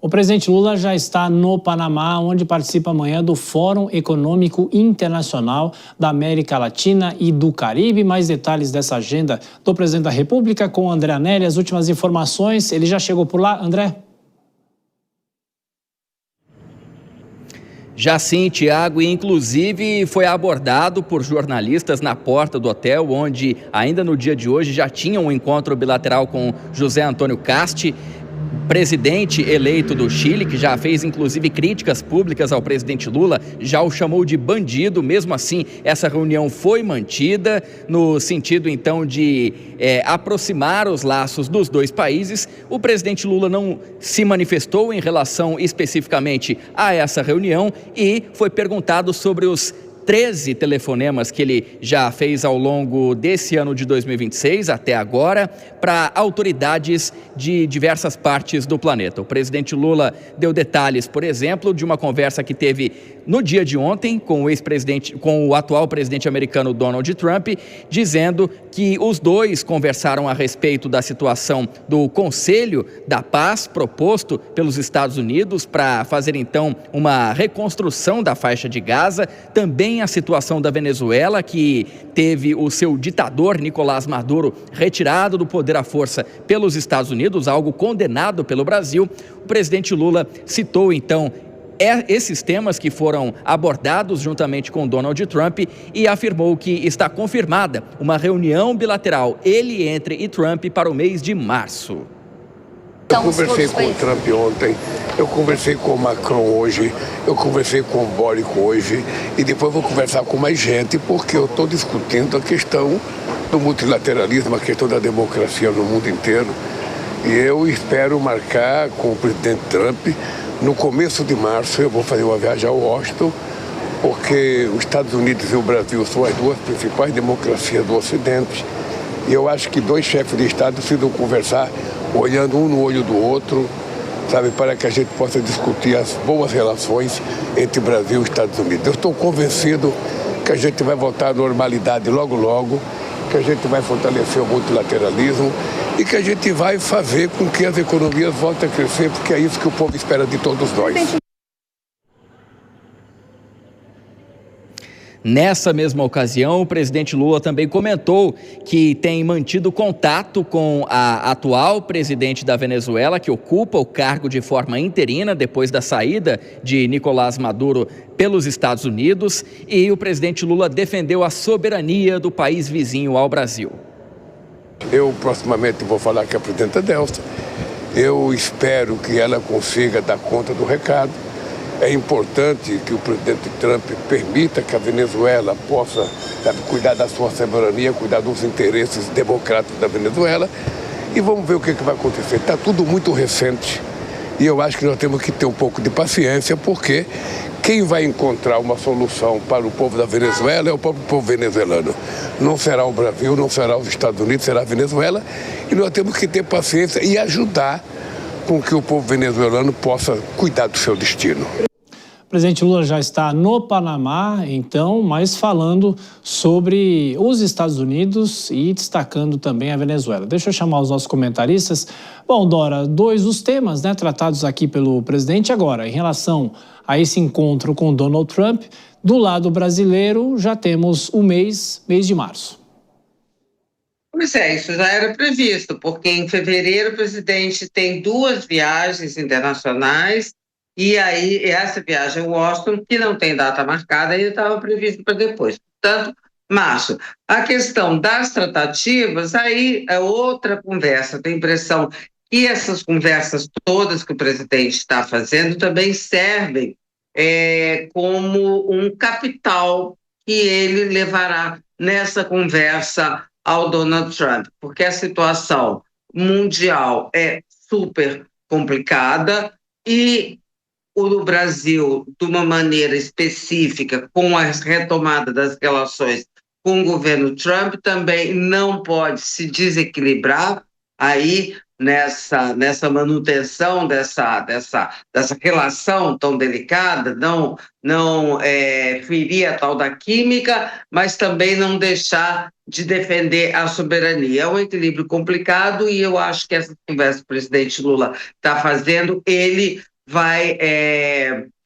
O presidente Lula já está no Panamá, onde participa amanhã do Fórum Econômico Internacional da América Latina e do Caribe. Mais detalhes dessa agenda do presidente da República com André Anelli. As últimas informações, ele já chegou por lá, André? Já sim, Tiago, e inclusive foi abordado por jornalistas na porta do hotel, onde ainda no dia de hoje já tinha um encontro bilateral com José Antônio Casti, presidente eleito do Chile, que já fez inclusive críticas públicas ao presidente Lula, já o chamou de bandido. Mesmo assim, essa reunião foi mantida no sentido então de aproximar os laços dos dois países. O presidente Lula não se manifestou em relação especificamente a essa reunião e foi perguntado sobre os 13 telefonemas que ele já fez ao longo desse ano de 2026 até agora para autoridades de diversas partes do planeta. O presidente Lula deu detalhes, por exemplo, de uma conversa que teve no dia de ontem com o atual presidente americano Donald Trump, dizendo que os dois conversaram a respeito da situação do Conselho da Paz proposto pelos Estados Unidos para fazer então uma reconstrução da faixa de Gaza, também a situação da Venezuela, que teve o seu ditador Nicolás Maduro retirado do poder à força pelos Estados Unidos, algo condenado pelo Brasil. O presidente Lula citou então esses temas que foram abordados juntamente com Donald Trump e afirmou que está confirmada uma reunião bilateral entre e Trump para o mês de março. Eu conversei com o Trump ontem, eu conversei com o Macron hoje, eu conversei com o Boric hoje e depois vou conversar com mais gente porque eu estou discutindo a questão do multilateralismo, a questão da democracia no mundo inteiro. E eu espero marcar com o presidente Trump, no começo de março eu vou fazer uma viagem a Washington, porque os Estados Unidos e o Brasil são as duas principais democracias do Ocidente. E eu acho que dois chefes de Estado precisam conversar olhando um no olho do outro, sabe, para que a gente possa discutir as boas relações entre Brasil e Estados Unidos. Eu estou convencido que a gente vai voltar à normalidade logo, logo, que a gente vai fortalecer o multilateralismo e que a gente vai fazer com que as economias voltem a crescer, porque é isso que o povo espera de todos nós. Nessa mesma ocasião, o presidente Lula também comentou que tem mantido contato com a atual presidente da Venezuela, que ocupa o cargo de forma interina depois da saída de Nicolás Maduro pelos Estados Unidos, e o presidente Lula defendeu a soberania do país vizinho ao Brasil. Eu proximamente vou falar com a presidenta Delcy. Eu espero que ela consiga dar conta do recado. É importante que o presidente Trump permita que a Venezuela possa, sabe, cuidar da sua soberania, cuidar dos interesses democráticos da Venezuela. E vamos ver o que vai acontecer. Está tudo muito recente e eu acho que nós temos que ter um pouco de paciência, porque quem vai encontrar uma solução para o povo da Venezuela é o próprio povo venezuelano. Não será o Brasil, não será os Estados Unidos, será a Venezuela. E nós temos que ter paciência e ajudar com que o povo venezuelano possa cuidar do seu destino. O presidente Lula já está no Panamá, então, mas falando sobre os Estados Unidos e destacando também a Venezuela. Deixa eu chamar os nossos comentaristas. Bom, Dora, dos temas, né, tratados aqui pelo presidente agora, em relação a esse encontro com Donald Trump, do lado brasileiro já temos o mês de março. Pois é, isso já era previsto, porque em fevereiro o presidente tem 2 viagens internacionais e aí essa viagem a Washington, que não tem data marcada, ainda estava previsto para depois. Portanto, março. A questão das tratativas, aí é outra conversa. Tenho a impressão que essas conversas todas que o presidente está fazendo também servem como um capital que ele levará nessa conversa ao Donald Trump, porque a situação mundial é super complicada e o Brasil, de uma maneira específica, com a retomada das relações com o governo Trump, também não pode se desequilibrar aí nessa manutenção dessa relação tão delicada, não ferir a tal da química, mas também não deixar de defender a soberania. É um equilíbrio complicado e eu acho que essa conversa que o presidente Lula está fazendo, ele vai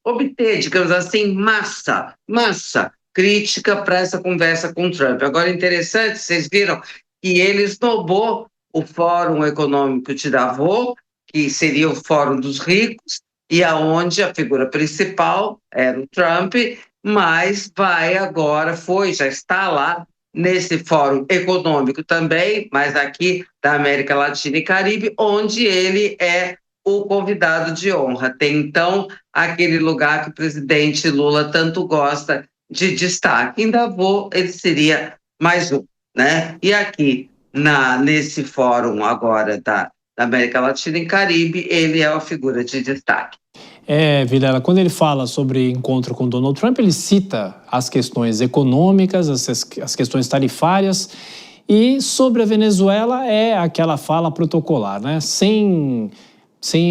obter, digamos assim, massa crítica para essa conversa com o Trump. Agora, interessante, vocês viram que ele esnobou o Fórum Econômico de Davos, que seria o Fórum dos Ricos, e aonde a figura principal era o Trump, mas já está lá nesse Fórum Econômico também, mas aqui da América Latina e Caribe, onde ele é o convidado de honra. Tem, então, aquele lugar que o presidente Lula tanto gosta de destaque. Em Davos, ele seria mais um, né? E aqui, nesse fórum agora da América Latina e Caribe, ele é uma figura de destaque. Vilela, quando ele fala sobre encontro com Donald Trump, ele cita as questões econômicas, as questões tarifárias, e sobre a Venezuela é aquela fala protocolar, né? Sem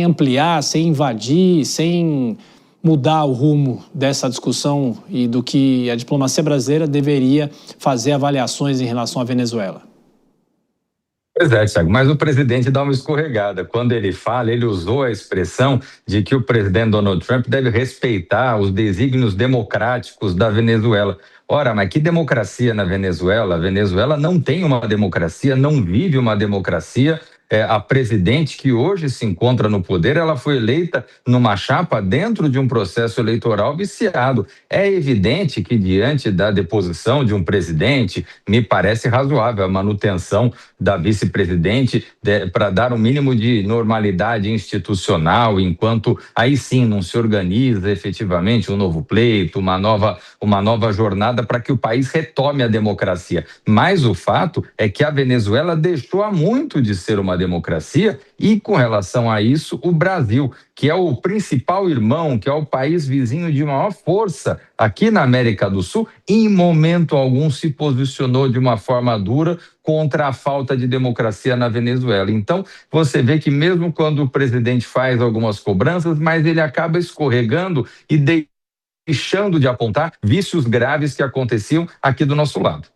ampliar, sem invadir, sem mudar o rumo dessa discussão e do que a diplomacia brasileira deveria fazer avaliações em relação à Venezuela. Pois é, Thiago, mas o presidente dá uma escorregada. Quando ele fala, ele usou a expressão de que o presidente Donald Trump deve respeitar os desígnios democráticos da Venezuela. Ora, mas que democracia na Venezuela? A Venezuela não tem uma democracia, não vive uma democracia. A presidente que hoje se encontra no poder, ela foi eleita numa chapa dentro de um processo eleitoral viciado. É evidente que diante da deposição de um presidente, me parece razoável a manutenção da vice-presidente para dar um mínimo de normalidade institucional, enquanto aí sim não se organiza efetivamente um novo pleito, uma nova jornada para que o país retome a democracia. Mas o fato é que a Venezuela deixou há muito de ser uma democracia e, com relação a isso, o Brasil, que é o principal irmão, que é o país vizinho de maior força aqui na América do Sul, em momento algum se posicionou de uma forma dura contra a falta de democracia na Venezuela. Então, você vê que mesmo quando o presidente faz algumas cobranças, mas ele acaba escorregando e deixando de apontar vícios graves que aconteciam aqui do nosso lado.